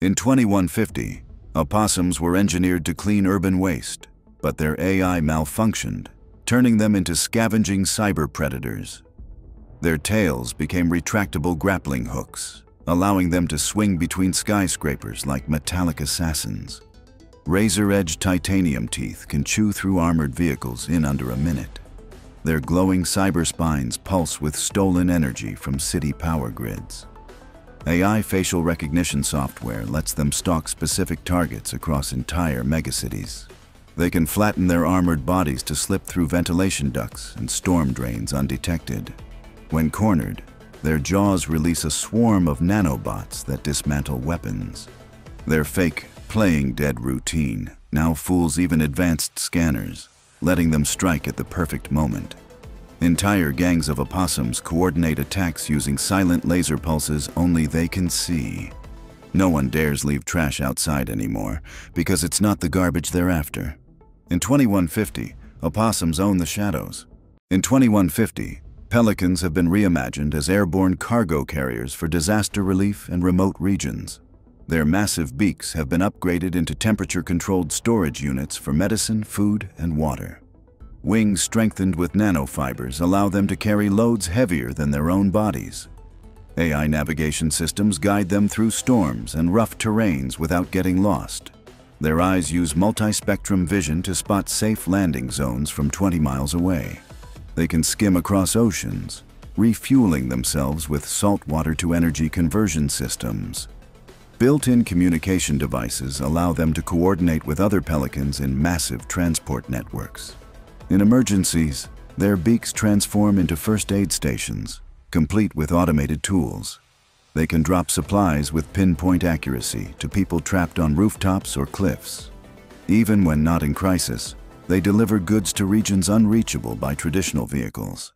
In 2150, opossums were engineered to clean urban waste, but their AI malfunctioned, turning them into scavenging cyber predators. Their tails became retractable grappling hooks, allowing them to swing between skyscrapers like metallic assassins. Razor-edged titanium teeth can chew through armored vehicles in under a minute. Their glowing cyber spines pulse with stolen energy from city power grids. AI facial recognition software lets them stalk specific targets across entire megacities. They can flatten their armored bodies to slip through ventilation ducts and storm drains undetected. When cornered, their jaws release a swarm of nanobots that dismantle weapons. Their fake, playing dead routine now fools even advanced scanners, letting them strike at the perfect moment. Entire gangs of opossums coordinate attacks using silent laser pulses only they can see. No one dares leave trash outside anymore because it's not the garbage they're after. In 2150, opossums own the shadows. In 2150, pelicans have been reimagined as airborne cargo carriers for disaster relief and remote regions. Their massive beaks have been upgraded into temperature-controlled storage units for medicine, food, and water. Wings strengthened with nanofibers allow them to carry loads heavier than their own bodies. AI navigation systems guide them through storms and rough terrains without getting lost. Their eyes use multi-spectrum vision to spot safe landing zones from 20 miles away. They can skim across oceans, refueling themselves with saltwater-to-energy conversion systems. Built-in communication devices allow them to coordinate with other pelicans in massive transport networks. In emergencies, their beaks transform into first aid stations, complete with automated tools. They can drop supplies with pinpoint accuracy to people trapped on rooftops or cliffs. Even when not in crisis, they deliver goods to regions unreachable by traditional vehicles.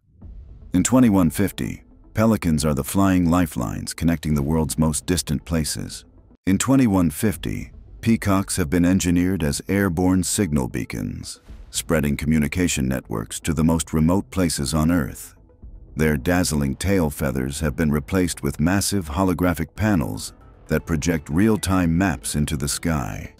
In 2150, pelicans are the flying lifelines connecting the world's most distant places. In 2150, peacocks have been engineered as airborne signal beacons, spreading communication networks to the most remote places on Earth. Their dazzling tail feathers have been replaced with massive holographic panels that project real-time maps into the sky.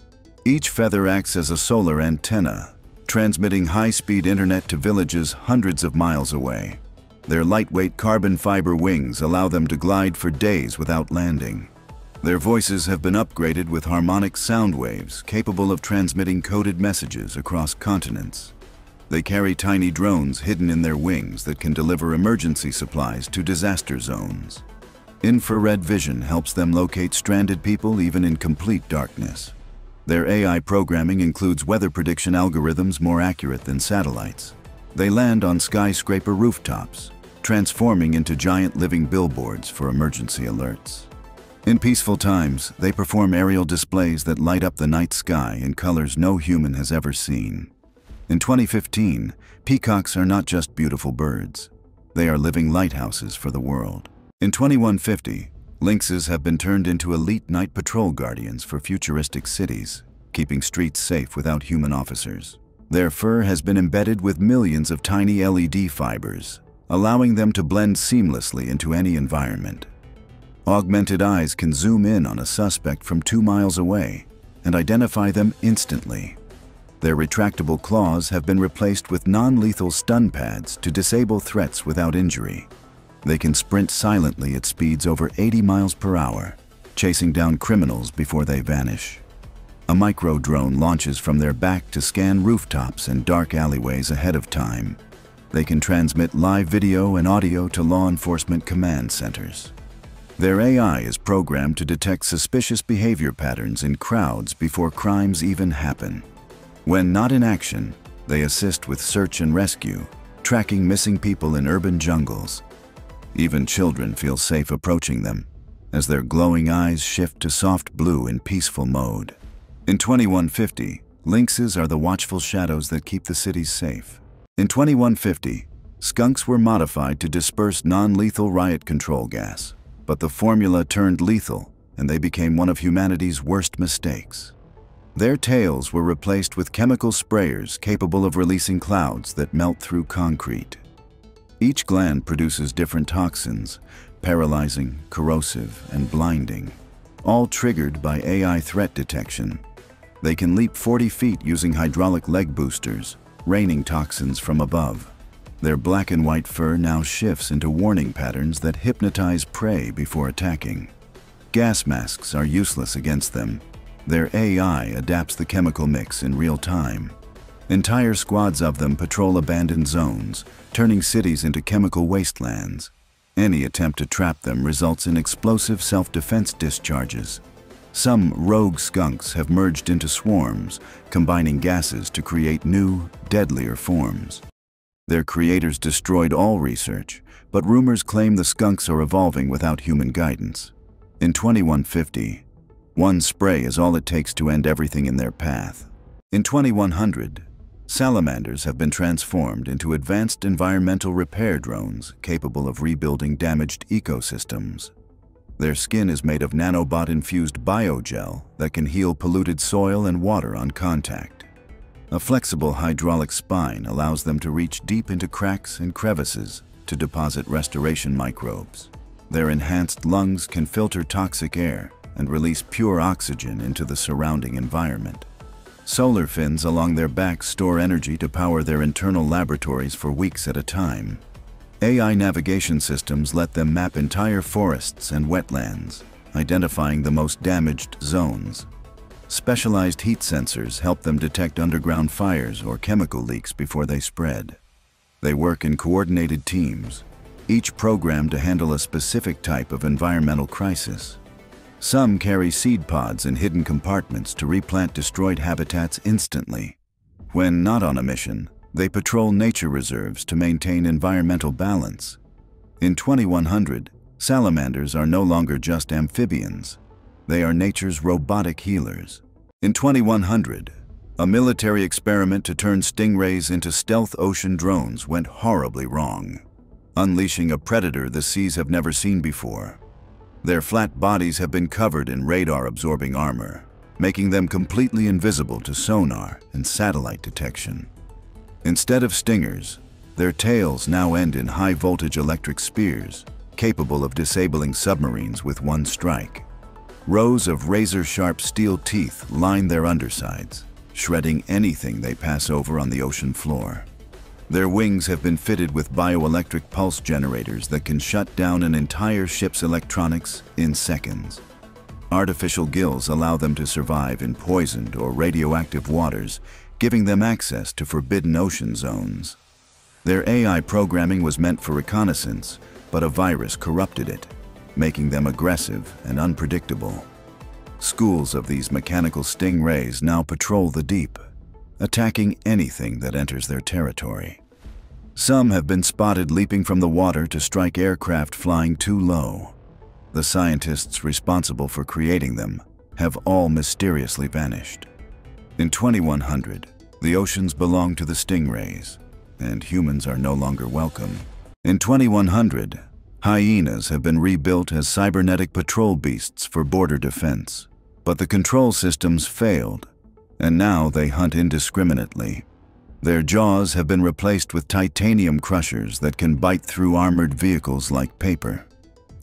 Each feather acts as a solar antenna, transmitting high-speed internet to villages hundreds of miles away. Their lightweight carbon fiber wings allow them to glide for days without landing. Their voices have been upgraded with harmonic sound waves capable of transmitting coded messages across continents. They carry tiny drones hidden in their wings that can deliver emergency supplies to disaster zones. Infrared vision helps them locate stranded people even in complete darkness. Their AI programming includes weather prediction algorithms more accurate than satellites. They land on skyscraper rooftops, transforming into giant living billboards for emergency alerts. In peaceful times, they perform aerial displays that light up the night sky in colors no human has ever seen. In 2015, peacocks are not just beautiful birds. They are living lighthouses for the world. In 2150, lynxes have been turned into elite night patrol guardians for futuristic cities, keeping streets safe without human officers. Their fur has been embedded with millions of tiny LED fibers, allowing them to blend seamlessly into any environment. Augmented eyes can zoom in on a suspect from 2 miles away and identify them instantly. Their retractable claws have been replaced with non-lethal stun pads to disable threats without injury. They can sprint silently at speeds over 80 miles per hour, chasing down criminals before they vanish. A micro-drone launches from their back to scan rooftops and dark alleyways ahead of time. They can transmit live video and audio to law enforcement command centers. Their AI is programmed to detect suspicious behavior patterns in crowds before crimes even happen. When not in action, they assist with search and rescue, tracking missing people in urban jungles. Even children feel safe approaching them, as their glowing eyes shift to soft blue in peaceful mode. In 2150, lynxes are the watchful shadows that keep the cities safe. In 2150, skunks were modified to disperse non-lethal riot control gas. But the formula turned lethal, and they became one of humanity's worst mistakes. Their tails were replaced with chemical sprayers capable of releasing clouds that melt through concrete. Each gland produces different toxins, paralyzing, corrosive, and blinding. all triggered by AI threat detection. They can leap 40 feet using hydraulic leg boosters, raining toxins from above. Their black and white fur now shifts into warning patterns that hypnotize prey before attacking. Gas masks are useless against them. Their AI adapts the chemical mix in real time. Entire squads of them patrol abandoned zones, turning cities into chemical wastelands. Any attempt to trap them results in explosive self-defense discharges. Some rogue skunks have merged into swarms, combining gases to create new, deadlier forms. Their creators destroyed all research, but rumors claim the skunks are evolving without human guidance. In 2150, one spray is all it takes to end everything in their path. In 2100, salamanders have been transformed into advanced environmental repair drones capable of rebuilding damaged ecosystems. Their skin is made of nanobot-infused biogel that can heal polluted soil and water on contact. A flexible hydraulic spine allows them to reach deep into cracks and crevices to deposit restoration microbes. Their enhanced lungs can filter toxic air and release pure oxygen into the surrounding environment. Solar fins along their backs store energy to power their internal laboratories for weeks at a time. AI navigation systems let them map entire forests and wetlands, identifying the most damaged zones. Specialized heat sensors help them detect underground fires or chemical leaks before they spread. They work in coordinated teams, each programmed to handle a specific type of environmental crisis. Some carry seed pods in hidden compartments to replant destroyed habitats instantly. When not on a mission, they patrol nature reserves to maintain environmental balance. In 2100, salamanders are no longer just amphibians. They are nature's robotic healers. In 2100, a military experiment to turn stingrays into stealth ocean drones went horribly wrong, unleashing a predator the seas have never seen before. Their flat bodies have been covered in radar-absorbing armor, making them completely invisible to sonar and satellite detection. Instead of stingers, their tails now end in high-voltage electric spears, capable of disabling submarines with one strike. Rows of razor-sharp steel teeth line their undersides, shredding anything they pass over on the ocean floor. Their wings have been fitted with bioelectric pulse generators that can shut down an entire ship's electronics in seconds. Artificial gills allow them to survive in poisoned or radioactive waters, giving them access to forbidden ocean zones. Their AI programming was meant for reconnaissance, but a virus corrupted it, making them aggressive and unpredictable. Schools of these mechanical stingrays now patrol the deep, attacking anything that enters their territory. Some have been spotted leaping from the water to strike aircraft flying too low. The scientists responsible for creating them have all mysteriously vanished. In 2100, the oceans belong to the stingrays, and humans are no longer welcome. In 2100, hyenas have been rebuilt as cybernetic patrol beasts for border defense, but the control systems failed, and now they hunt indiscriminately. Their jaws have been replaced with titanium crushers that can bite through armored vehicles like paper.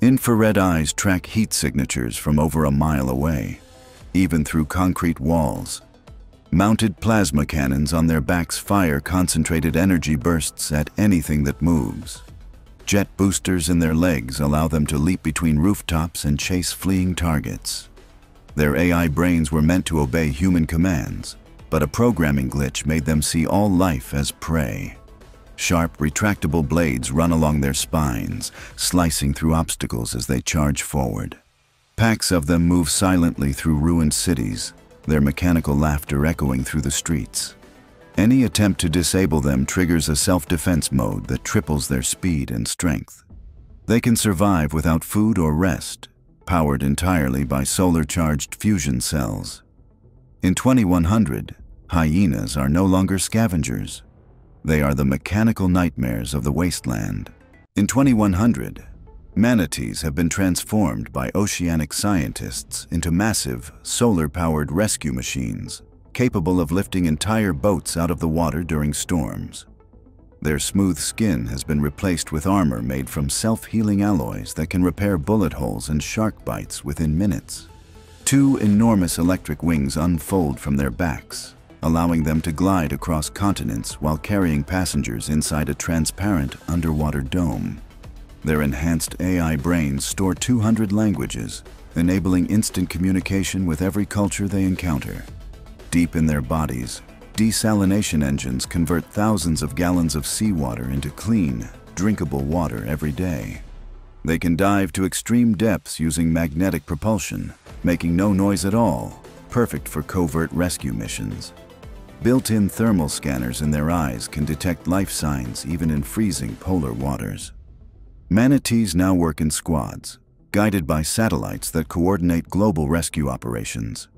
Infrared eyes track heat signatures from over a mile away, even through concrete walls. Mounted plasma cannons on their backs fire concentrated energy bursts at anything that moves. Jet boosters in their legs allow them to leap between rooftops and chase fleeing targets. Their AI brains were meant to obey human commands, but a programming glitch made them see all life as prey. Sharp, retractable blades run along their spines, slicing through obstacles as they charge forward. Packs of them move silently through ruined cities, their mechanical laughter echoing through the streets. Any attempt to disable them triggers a self-defense mode that triples their speed and strength. They can survive without food or rest, powered entirely by solar-charged fusion cells. In 2100, hyenas are no longer scavengers. They are the mechanical nightmares of the wasteland. In 2100, manatees have been transformed by oceanic scientists into massive, solar-powered rescue machines, capable of lifting entire boats out of the water during storms. Their smooth skin has been replaced with armor made from self-healing alloys that can repair bullet holes and shark bites within minutes. Two enormous electric wings unfold from their backs, allowing them to glide across continents while carrying passengers inside a transparent underwater dome. Their enhanced AI brains store 200 languages, enabling instant communication with every culture they encounter. Deep in their bodies, desalination engines convert thousands of gallons of seawater into clean, drinkable water every day. They can dive to extreme depths using magnetic propulsion, making no noise at all, perfect for covert rescue missions. Built-in thermal scanners in their eyes can detect life signs even in freezing polar waters. Manatees now work in squads, guided by satellites that coordinate global rescue operations.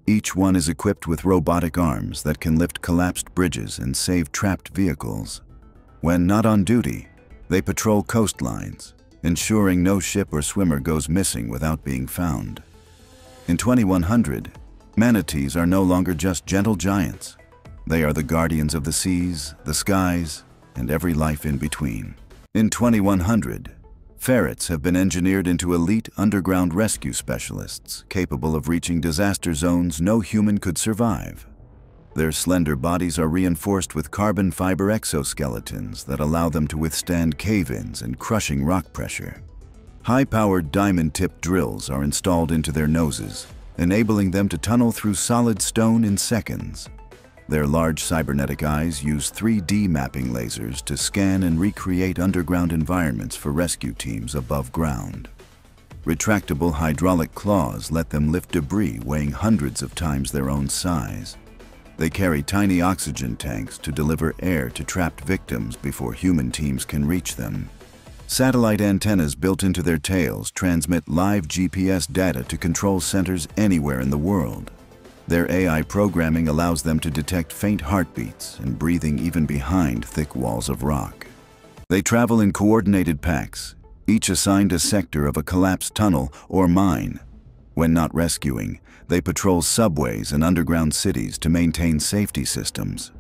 Each one is equipped with robotic arms that can lift collapsed bridges and save trapped vehicles. When not on duty, they patrol coastlines, ensuring no ship or swimmer goes missing without being found. In 2100, manatees are no longer just gentle giants. They are the guardians of the seas, the skies, and every life in between. In 2100, ferrets have been engineered into elite underground rescue specialists, capable of reaching disaster zones no human could survive. Their slender bodies are reinforced with carbon fiber exoskeletons that allow them to withstand cave-ins and crushing rock pressure. High-powered diamond-tipped drills are installed into their noses, enabling them to tunnel through solid stone in seconds. Their large cybernetic eyes use 3D mapping lasers to scan and recreate underground environments for rescue teams above ground. Retractable hydraulic claws let them lift debris weighing hundreds of times their own size. They carry tiny oxygen tanks to deliver air to trapped victims before human teams can reach them. Satellite antennas built into their tails transmit live GPS data to control centers anywhere in the world. Their AI programming allows them to detect faint heartbeats and breathing even behind thick walls of rock. They travel in coordinated packs, each assigned a sector of a collapsed tunnel or mine. When not rescuing, they patrol subways and underground cities to maintain safety systems.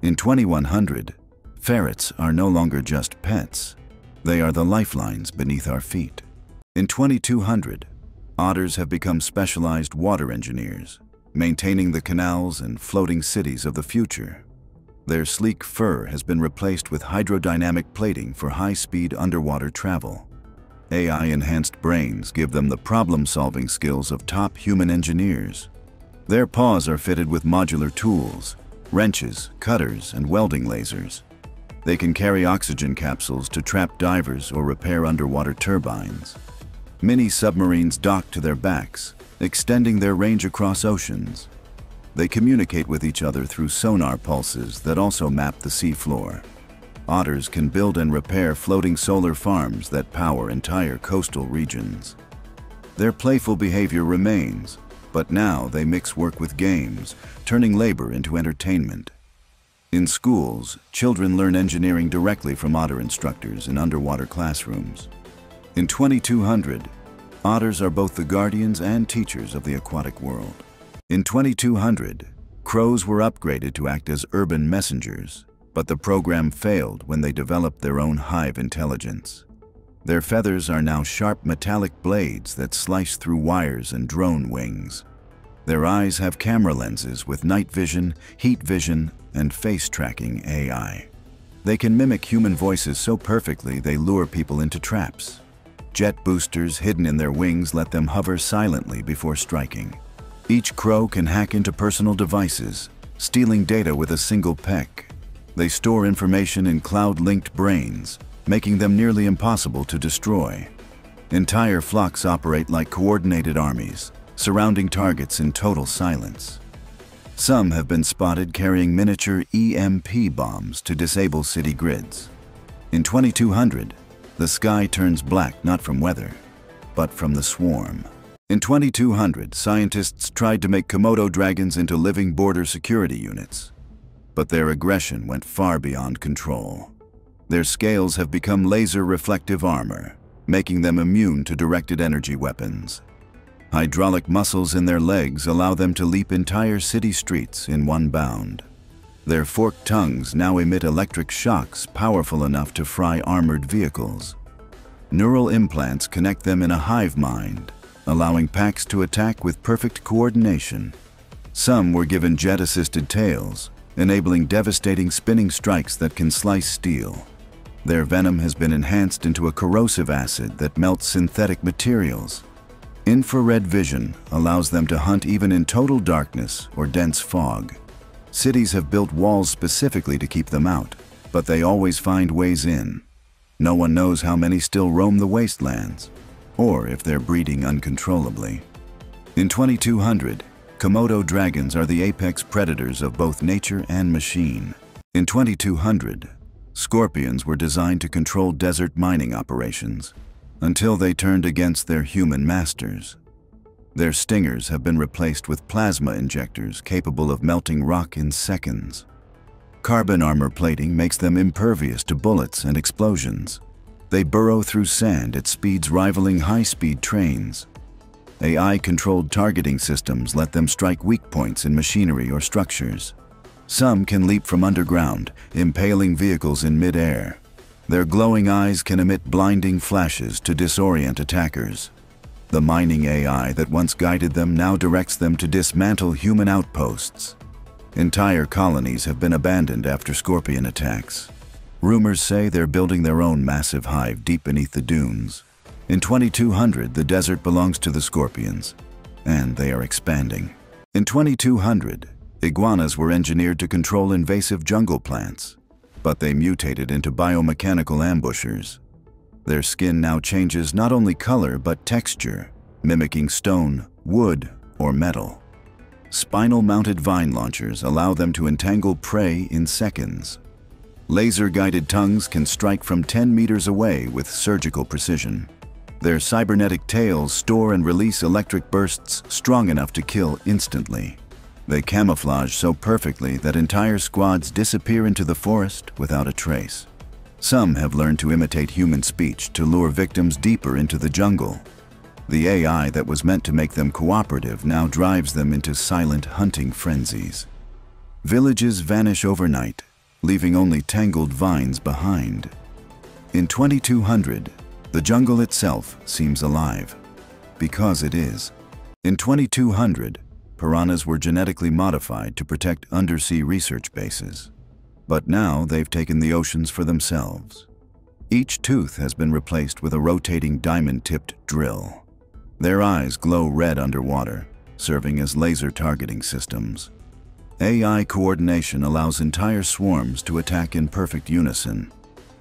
In 2100, ferrets are no longer just pets. They are the lifelines beneath our feet. In 2200, otters have become specialized water engineers, maintaining the canals and floating cities of the future. Their sleek fur has been replaced with hydrodynamic plating for high-speed underwater travel. AI-enhanced brains give them the problem-solving skills of top human engineers. Their paws are fitted with modular tools, wrenches, cutters, and welding lasers. They can carry oxygen capsules to trap divers or repair underwater turbines. Mini submarines dock to their backs, extending their range across oceans. They communicate with each other through sonar pulses that also map the seafloor. Otters can build and repair floating solar farms that power entire coastal regions. Their playful behavior remains, but now they mix work with games, turning labor into entertainment. In schools, children learn engineering directly from otter instructors in underwater classrooms. In 2200, otters are both the guardians and teachers of the aquatic world. In 2200, crows were upgraded to act as urban messengers, but the program failed when they developed their own hive intelligence. Their feathers are now sharp metallic blades that slice through wires and drone wings. Their eyes have camera lenses with night vision, heat vision, and face-tracking AI. They can mimic human voices so perfectly they lure people into traps. Jet boosters hidden in their wings let them hover silently before striking. Each crow can hack into personal devices, stealing data with a single peck. They store information in cloud-linked brains, making them nearly impossible to destroy. Entire flocks operate like coordinated armies, surrounding targets in total silence. Some have been spotted carrying miniature EMP bombs to disable city grids. In 2200, the sky turns black not from weather, but from the swarm. In 2200, scientists tried to make Komodo dragons into living border security units, but their aggression went far beyond control. Their scales have become laser-reflective armor, making them immune to directed energy weapons. Hydraulic muscles in their legs allow them to leap entire city streets in one bound. Their forked tongues now emit electric shocks powerful enough to fry armored vehicles. Neural implants connect them in a hive mind, allowing packs to attack with perfect coordination. Some were given jet-assisted tails, enabling devastating spinning strikes that can slice steel. Their venom has been enhanced into a corrosive acid that melts synthetic materials. Infrared vision allows them to hunt even in total darkness or dense fog. Cities have built walls specifically to keep them out, but they always find ways in. No one knows how many still roam the wastelands, or if they're breeding uncontrollably. In 2200, Komodo dragons are the apex predators of both nature and machine. In 2200, scorpions were designed to control desert mining operations, until they turned against their human masters. Their stingers have been replaced with plasma injectors capable of melting rock in seconds. Carbon armor plating makes them impervious to bullets and explosions. They burrow through sand at speeds rivaling high-speed trains. AI-controlled targeting systems let them strike weak points in machinery or structures. Some can leap from underground, impaling vehicles in mid-air. Their glowing eyes can emit blinding flashes to disorient attackers. The mining AI that once guided them now directs them to dismantle human outposts. Entire colonies have been abandoned after scorpion attacks. Rumors say they're building their own massive hive deep beneath the dunes. In 2200, the desert belongs to the scorpions, and they are expanding. In 2200, iguanas were engineered to control invasive jungle plants, but they mutated into biomechanical ambushers. Their skin now changes not only color but texture, mimicking stone, wood, or metal. Spinal-mounted vine launchers allow them to entangle prey in seconds. Laser-guided tongues can strike from 10 meters away with surgical precision. Their cybernetic tails store and release electric bursts strong enough to kill instantly. They camouflage so perfectly that entire squads disappear into the forest without a trace. Some have learned to imitate human speech to lure victims deeper into the jungle. The AI that was meant to make them cooperative now drives them into silent hunting frenzies. Villages vanish overnight, leaving only tangled vines behind. In 2200, the jungle itself seems alive, because it is. In 2200, piranhas were genetically modified to protect undersea research bases. But now they've taken the oceans for themselves. Each tooth has been replaced with a rotating diamond-tipped drill. Their eyes glow red underwater, serving as laser targeting systems. AI coordination allows entire swarms to attack in perfect unison.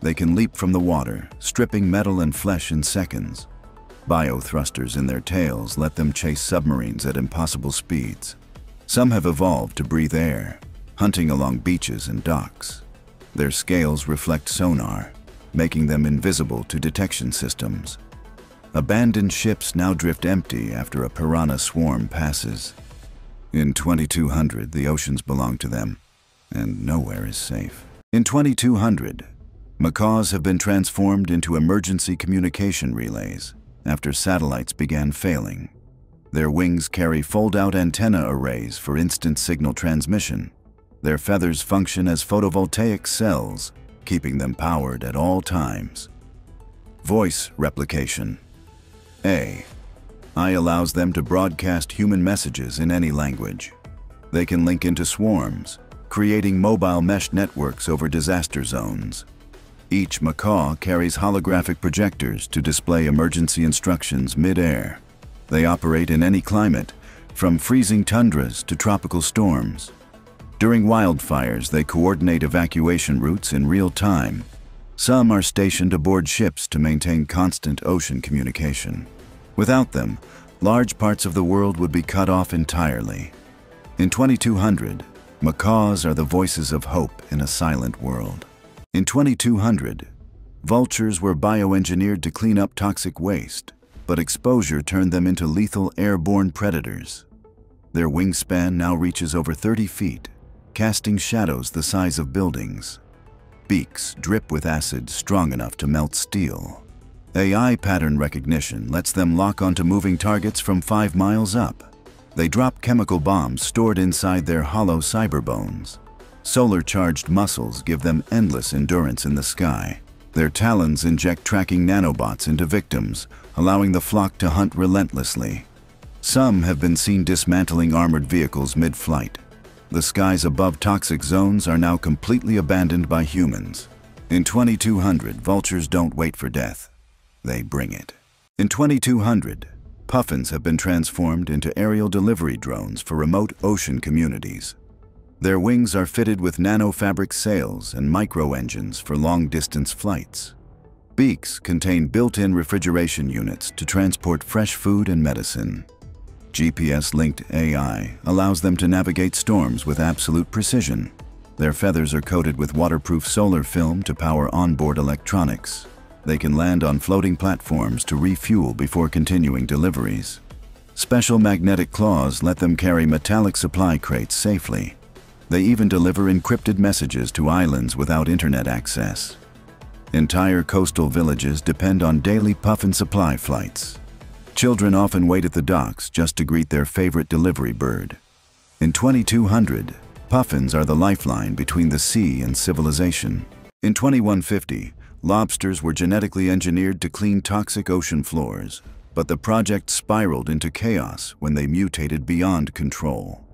They can leap from the water, stripping metal and flesh in seconds. Biothrusters in their tails let them chase submarines at impossible speeds. Some have evolved to breathe air, hunting along beaches and docks. Their scales reflect sonar, making them invisible to detection systems. Abandoned ships now drift empty after a piranha swarm passes. In 2200, the oceans belong to them, and nowhere is safe. In 2200, macaws have been transformed into emergency communication relays after satellites began failing. Their wings carry fold-out antenna arrays for instant signal transmission. Their feathers function as photovoltaic cells, keeping them powered at all times. Voice replication. AI allows them to broadcast human messages in any language. They can link into swarms, creating mobile mesh networks over disaster zones. Each macaw carries holographic projectors to display emergency instructions mid-air. They operate in any climate, from freezing tundras to tropical storms. During wildfires, they coordinate evacuation routes in real time. Some are stationed aboard ships to maintain constant ocean communication. Without them, large parts of the world would be cut off entirely. In 2200, macaws are the voices of hope in a silent world. In 2200, vultures were bioengineered to clean up toxic waste, but exposure turned them into lethal airborne predators. Their wingspan now reaches over 30 feet, casting shadows the size of buildings. Beaks drip with acid strong enough to melt steel. AI pattern recognition lets them lock onto moving targets from 5 miles up. They drop chemical bombs stored inside their hollow cyberbones. Solar-charged muscles give them endless endurance in the sky. Their talons inject tracking nanobots into victims, allowing the flock to hunt relentlessly. Some have been seen dismantling armored vehicles mid-flight. The skies above toxic zones are now completely abandoned by humans. In 2200, vultures don't wait for death. They bring it. In 2200, puffins have been transformed into aerial delivery drones for remote ocean communities. Their wings are fitted with nanofabric sails and micro-engines for long-distance flights. Beaks contain built-in refrigeration units to transport fresh food and medicine. GPS-linked AI allows them to navigate storms with absolute precision. Their feathers are coated with waterproof solar film to power onboard electronics. They can land on floating platforms to refuel before continuing deliveries. Special magnetic claws let them carry metallic supply crates safely. They even deliver encrypted messages to islands without internet access. Entire coastal villages depend on daily puffin supply flights. Children often wait at the docks just to greet their favorite delivery bird. In 2200, puffins are the lifeline between the sea and civilization. In 2150, lobsters were genetically engineered to clean toxic ocean floors, but the project spiraled into chaos when they mutated beyond control.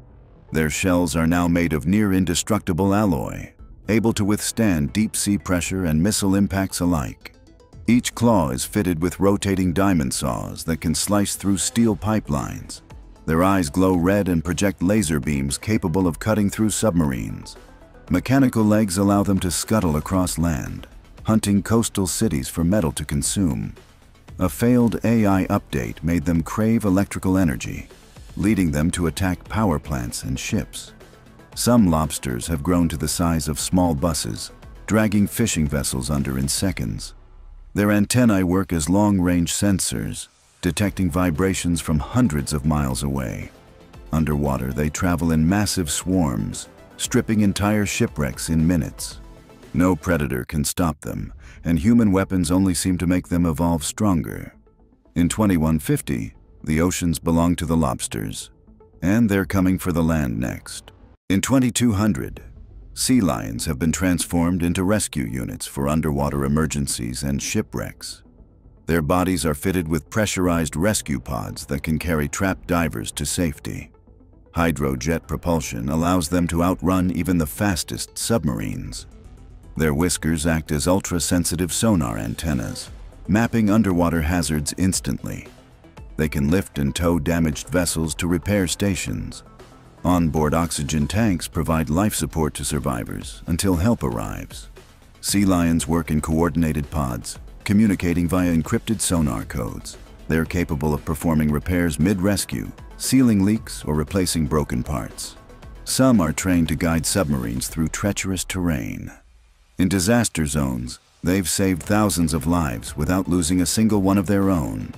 Their shells are now made of near-indestructible alloy, able to withstand deep-sea pressure and missile impacts alike. Each claw is fitted with rotating diamond saws that can slice through steel pipelines. Their eyes glow red and project laser beams capable of cutting through submarines. Mechanical legs allow them to scuttle across land, hunting coastal cities for metal to consume. A failed AI update made them crave electrical energy, leading them to attack power plants and ships. Some lobsters have grown to the size of small buses, dragging fishing vessels under in seconds. Their antennae work as long-range sensors, detecting vibrations from hundreds of miles away. Underwater, they travel in massive swarms, stripping entire shipwrecks in minutes. No predator can stop them, and human weapons only seem to make them evolve stronger. In 2150, the oceans belong to the lobsters, and they're coming for the land next. In 2200, sea lions have been transformed into rescue units for underwater emergencies and shipwrecks. Their bodies are fitted with pressurized rescue pods that can carry trapped divers to safety. Hydrojet propulsion allows them to outrun even the fastest submarines. Their whiskers act as ultra-sensitive sonar antennas, mapping underwater hazards instantly. They can lift and tow damaged vessels to repair stations. Onboard oxygen tanks provide life support to survivors until help arrives. Sea lions work in coordinated pods, communicating via encrypted sonar codes. They're capable of performing repairs mid-rescue, sealing leaks or replacing broken parts. Some are trained to guide submarines through treacherous terrain. In disaster zones, they've saved thousands of lives without losing a single one of their own.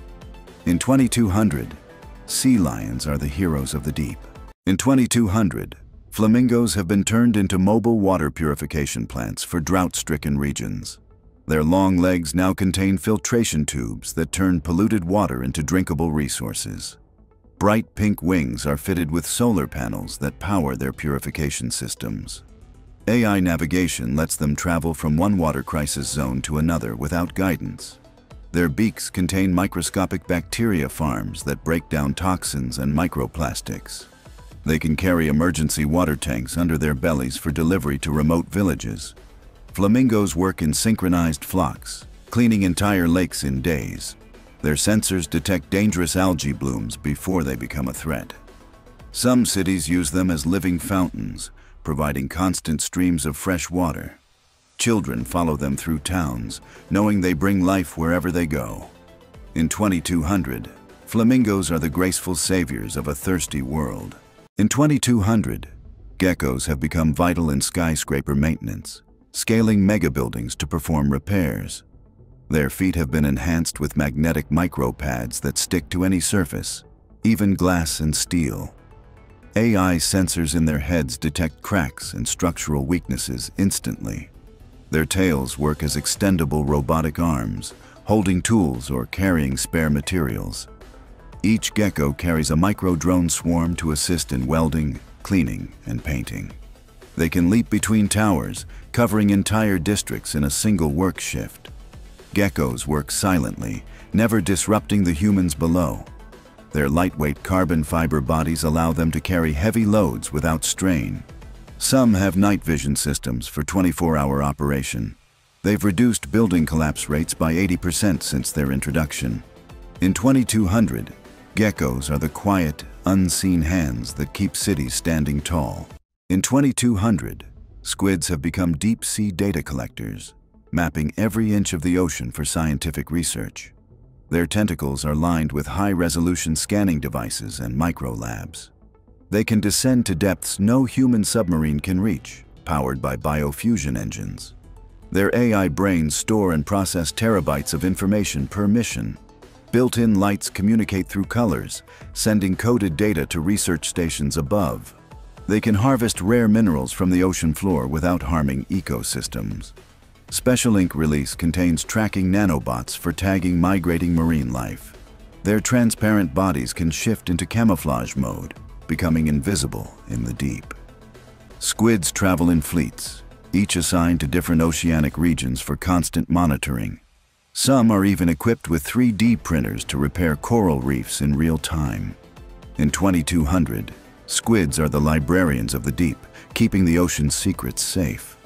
In 2200, sea lions are the heroes of the deep. In 2200, flamingos have been turned into mobile water purification plants for drought-stricken regions. Their long legs now contain filtration tubes that turn polluted water into drinkable resources. Bright pink wings are fitted with solar panels that power their purification systems. AI navigation lets them travel from one water crisis zone to another without guidance. Their beaks contain microscopic bacteria farms that break down toxins and microplastics. They can carry emergency water tanks under their bellies for delivery to remote villages. Flamingos work in synchronized flocks, cleaning entire lakes in days. Their sensors detect dangerous algae blooms before they become a threat. Some cities use them as living fountains, providing constant streams of fresh water. Children follow them through towns, knowing they bring life wherever they go. In 2200, flamingos are the graceful saviors of a thirsty world. In 2200, geckos have become vital in skyscraper maintenance, scaling megabuildings to perform repairs. Their feet have been enhanced with magnetic micropads that stick to any surface, even glass and steel. AI sensors in their heads detect cracks and structural weaknesses instantly. Their tails work as extendable robotic arms, holding tools or carrying spare materials. Each gecko carries a micro-drone swarm to assist in welding, cleaning, and painting. They can leap between towers, covering entire districts in a single work shift. Geckos work silently, never disrupting the humans below. Their lightweight carbon fiber bodies allow them to carry heavy loads without strain. Some have night vision systems for 24-hour operation. They've reduced building collapse rates by 80% since their introduction. In 2200, geckos are the quiet, unseen hands that keep cities standing tall. In 2200, squids have become deep-sea data collectors, mapping every inch of the ocean for scientific research. Their tentacles are lined with high-resolution scanning devices and micro-labs. They can descend to depths no human submarine can reach, powered by biofusion engines. Their AI brains store and process terabytes of information per mission. Built-in lights communicate through colors, sending coded data to research stations above. They can harvest rare minerals from the ocean floor without harming ecosystems. Special Ink release contains tracking nanobots for tagging migrating marine life. Their transparent bodies can shift into camouflage mode, becoming invisible in the deep. Squids travel in fleets, each assigned to different oceanic regions for constant monitoring. Some are even equipped with 3D printers to repair coral reefs in real time. In 2200, squids are the librarians of the deep, keeping the ocean's secrets safe.